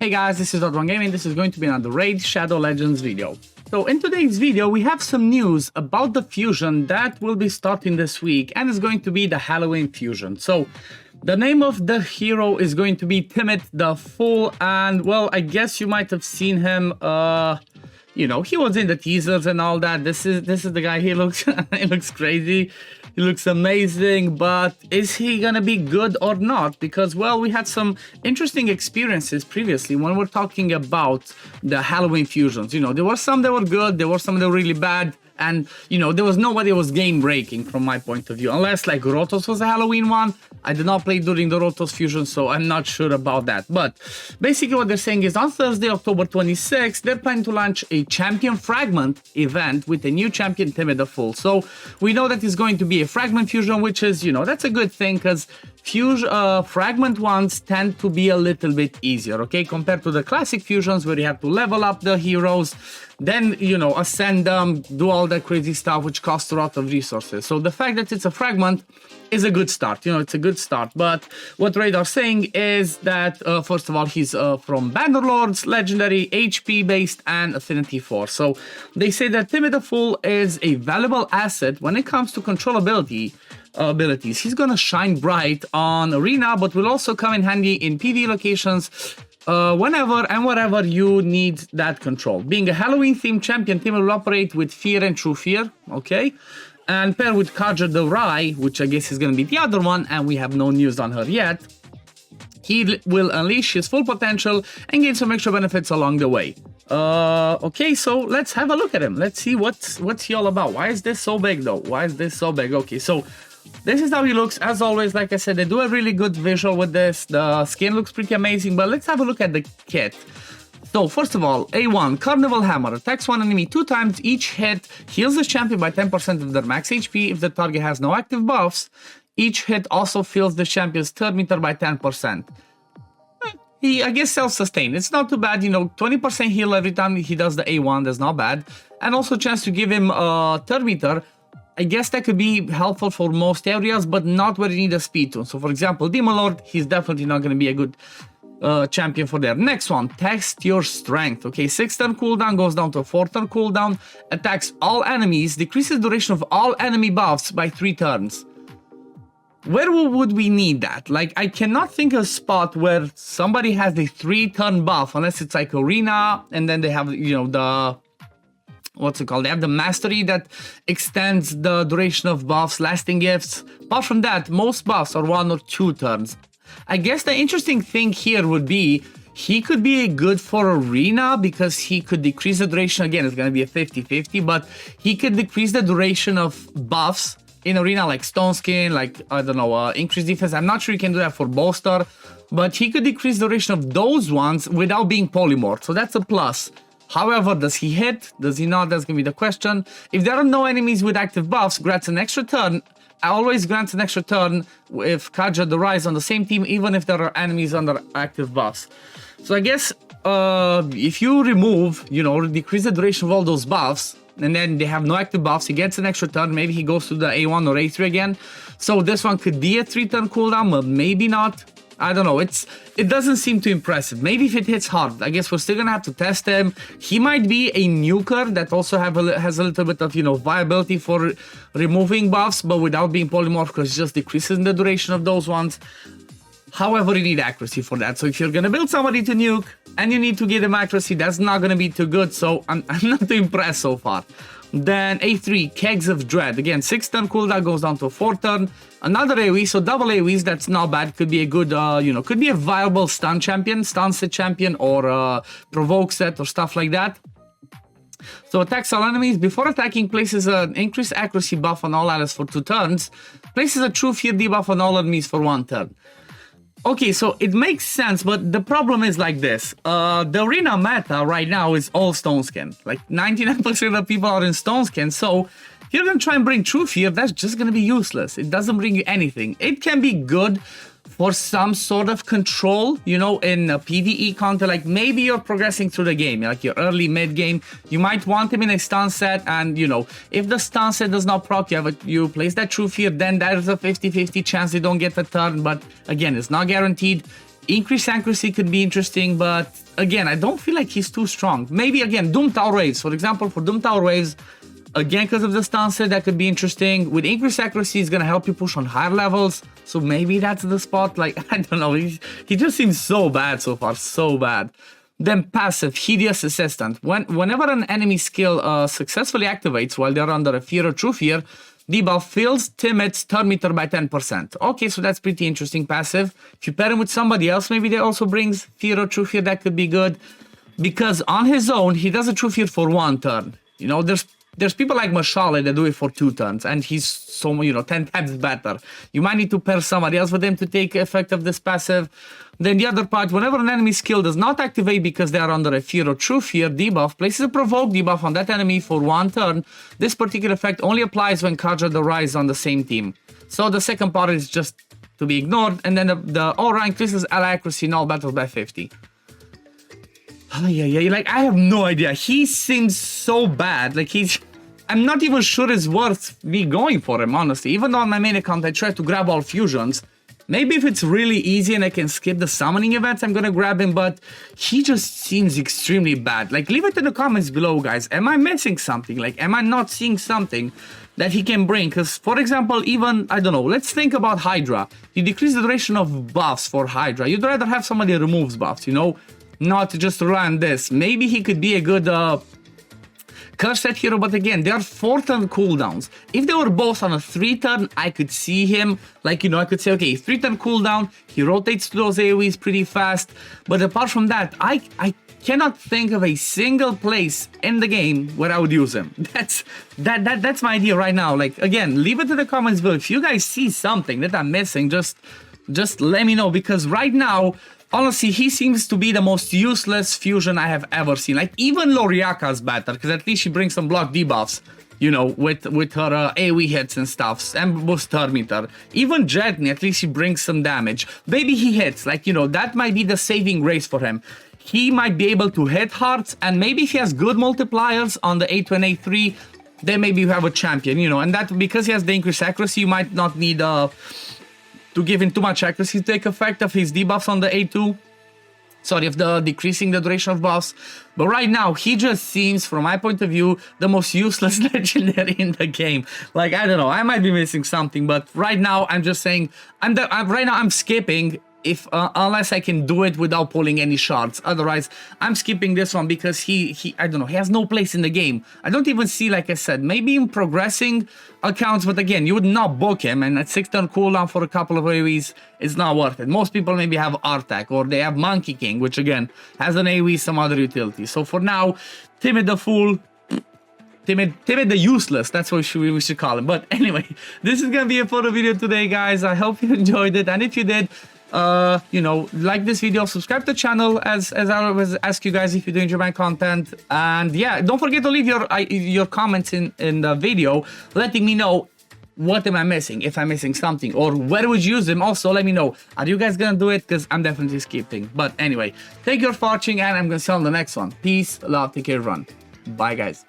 Hey guys, this is OddOneGaming. This is going to be another Raid Shadow Legends video. So in today's video, we have some news about the fusion that will be starting this week, and it's going to be the Halloween fusion. So the name of the hero is going to be Timit the Fool, and well, I guess you might have seen him. You know, he was in the teasers and all that. This is the guy. He looks he looks crazy. He looks amazing, but is he gonna be good or not? Because, well, we had some interesting experiences previously when we're talking about the Halloween fusions. You know, there were some that were good, there were some that were really bad, and, you know, there was nobody that was game-breaking from my point of view. Unless, like, Rotos was a Halloween one. I did not play during the Rotos fusion, so I'm not sure about that. But basically what they're saying is on Thursday, October 26th, they're planning to launch a Champion Fragment event with a new champion, Timit the Fool. So we know that it's going to be a Fragment fusion, which is, you know, that's a good thing, because Fragment ones tend to be a little bit easier, okay, compared to the classic fusions where you have to level up the heroes, then, you know, ascend them, do all that crazy stuff, which costs a lot of resources. So the fact that it's a Fragment is a good start, you know, it's a good start. But what Raid are saying is that, first of all, he's from Bannerlords, Legendary, HP based, and Affinity 4. So they say that Timit the Fool is a valuable asset when it comes to controllability abilities. He's gonna shine bright on Arena, but will also come in handy in PvE locations whenever and wherever you need that control. Being a Halloween-themed champion, Timit will operate with Fear and True Fear, okay? And paired with Kaja the Rai, which I guess is gonna be the other one, and we have no news on her yet, he will unleash his full potential and gain some extra benefits along the way. Okay, so let's have a look at him. Let's see what's he all about. Why is this so big, though? Why is this so big? Okay, so this is how he looks. As always, like I said, they do a really good visual with this. The skin looks pretty amazing, but let's have a look at the kit. So, first of all, A1, Carnival Hammer, attacks one enemy 2 times each hit, heals the champion by 10% of their max HP if the target has no active buffs. Each hit also fills the champion's turn meter by 10%. I guess self-sustained. It's not too bad, you know, 20% heal every time he does the A1, that's not bad. And also chance to give him turn meter. I guess that could be helpful for most areas, but not where you need a speed tune. So, for example, Demon Lord, he's definitely not going to be a good champion for there. Next one, test your strength. Okay, 6 turn cooldown goes down to a 4 turn cooldown, attacks all enemies, decreases duration of all enemy buffs by 3 turns. Where would we need that? Like, I cannot think of a spot where somebody has a 3 turn buff, unless it's like Arena, and then they have, you know, the, what's it called? They have the mastery that extends the duration of buffs, lasting gifts. Apart from that, most buffs are 1 or 2 turns. I guess the interesting thing here would be he could be good for Arena because he could decrease the duration. Again, it's going to be a 50-50, but he could decrease the duration of buffs in Arena, like Stone Skin, like, I don't know, increased defense. I'm not sure you can do that for Bolster, but he could decrease the duration of those ones without being polymorphed, so that's a plus. However, does he hit? Does he not? That's going to be the question. If there are no enemies with active buffs, grants an extra turn. I always grant an extra turn if Kaja the Rise on the same team, even if there are enemies under active buffs. So I guess if you remove, you know, decrease the duration of all those buffs, and then they have no active buffs, he gets an extra turn, maybe he goes to the A1 or A3 again. So this one could be a 3 turn cooldown, but maybe not. I don't know, it doesn't seem too impressive. Maybe if it hits hard, I guess we're still gonna have to test him. He might be a nuker that also has a little bit of, you know, viability for removing buffs, but without being polymorphed, because it just decreases the duration of those ones. However, you need accuracy for that. So if you're gonna build somebody to nuke and you need to give them accuracy, that's not gonna be too good. So I'm not too impressed so far. Then A3, Kegs of Dread. Again, 6 turn cooldown goes down to a 4 turn. Another AoE, so double AoEs, that's not bad. Could be a good, you know, could be a viable stun champion, stun set champion, or provoke set, or stuff like that. So attacks all enemies. Before attacking, places an increased accuracy buff on all allies for 2 turns. Places a true fear debuff on all enemies for 1 turn. Okay, so it makes sense, but the problem is like this. The Arena meta right now is all Stone Skin. Like 99% of people are in Stone Skin, so if you're gonna try and bring True Fear, that's just gonna be useless. It doesn't bring you anything. It can be good for some sort of control, you know, in a PvE content. Like maybe you're progressing through the game, like your early mid game, you might want him in a stun set, and you know, if the stun set does not proc you place that True Fear, then there's a 50-50 chance they don't get the turn, but again, it's not guaranteed. Increased accuracy could be interesting, but again, I don't feel like he's too strong. Maybe again, Doom Tower Waves, for example, for Doom Tower Waves, again, because of the stun set, that could be interesting. With increased accuracy, it's going to help you push on higher levels. So maybe that's the spot. Like, I don't know. He just seems so bad so far. So bad. Then passive, Hideous Assistant. Whenever an enemy skill successfully activates while they're under a Fear or True Fear, debuff fills Timit's turn meter by 10%. Okay, so that's pretty interesting passive. If you pair him with somebody else, maybe that also brings Fear or True Fear. That could be good. Because on his own, he does a True Fear for 1 turn. You know, there's people like Mashale that do it for 2 turns, and he's so, you know, 10 times better. You might need to pair somebody else with him to take effect of this passive. Then the other part, whenever an enemy skill does not activate because they are under a Fear or True Fear debuff, places a provoke debuff on that enemy for 1 turn. This particular effect only applies when cards are the rise on the same team. So the second part is just to be ignored, and then the aura increases ally accuracy in all battles by 50. Yeah, like, I have no idea. He seems so bad. Like, I'm not even sure it's worth me going for him, honestly. Even though on my main account I try to grab all fusions. Maybe if it's really easy and I can skip the summoning events, I'm gonna grab him, but he just seems extremely bad. Like, leave it in the comments below, guys. Am I missing something? Like, am I not seeing something that he can bring? Because, for example, even, I don't know, let's think about Hydra. You decrease the duration of buffs for Hydra. You'd rather have somebody who removes buffs, you know? Not just rely on this. Maybe he could be a good curse set hero, but again, they are 4-turn cooldowns. If they were both on a 3-turn, I could see him, like, you know, I could say, okay, 3-turn cooldown, he rotates through those AoEs pretty fast. But apart from that, I cannot think of a single place in the game where I would use him. That's my idea right now. Like, again, leave it in the comments below. If you guys see something that I'm missing, just let me know, because right now, honestly, he seems to be the most useless fusion I have ever seen. Like, even Loriaka's better, because at least she brings some block debuffs, you know, with her AoE hits and stuff, and boost turn meter. Even Jetney, at least she brings some damage. Maybe he hits, like, you know, that might be the saving grace for him. He might be able to hit hearts, and maybe if he has good multipliers on the A2 and A3, then maybe you have a champion, you know, and that, because he has the increased accuracy, you might not need to give him too much accuracy to take effect of his debuffs on the A2. Sorry, of the decreasing the duration of buffs. But right now, he just seems, from my point of view, the most useless legendary in the game. Like, I don't know, I might be missing something, but right now, I'm just saying, right now I'm skipping if unless I can do it without pulling any shards. Otherwise, I'm skipping this one because he I don't know, he has no place in the game. I don't even see, like I said, maybe in progressing accounts, but again, you would not book him, and at 6-turn cooldown for a couple of AoEs, it's not worth it. Most people maybe have Artak, or they have Monkey King, which again, has an AoE, some other utility. So for now, Timid the Fool, Timid the Useless, that's what we should call him. But anyway, this is gonna be it for the video today, guys. I hope you enjoyed it, and if you did, you know, like this video, subscribe to the channel, as I always ask you guys if you do enjoy my content. And yeah, don't forget to leave your comments in the video, letting me know what am I missing, if I'm missing something, or where would you use them. Also, let me know, are you guys gonna do it? Because I'm definitely skipping. But anyway, thank you for watching, and I'm gonna see you on the next one. Peace, love, take care, everyone. Bye, guys.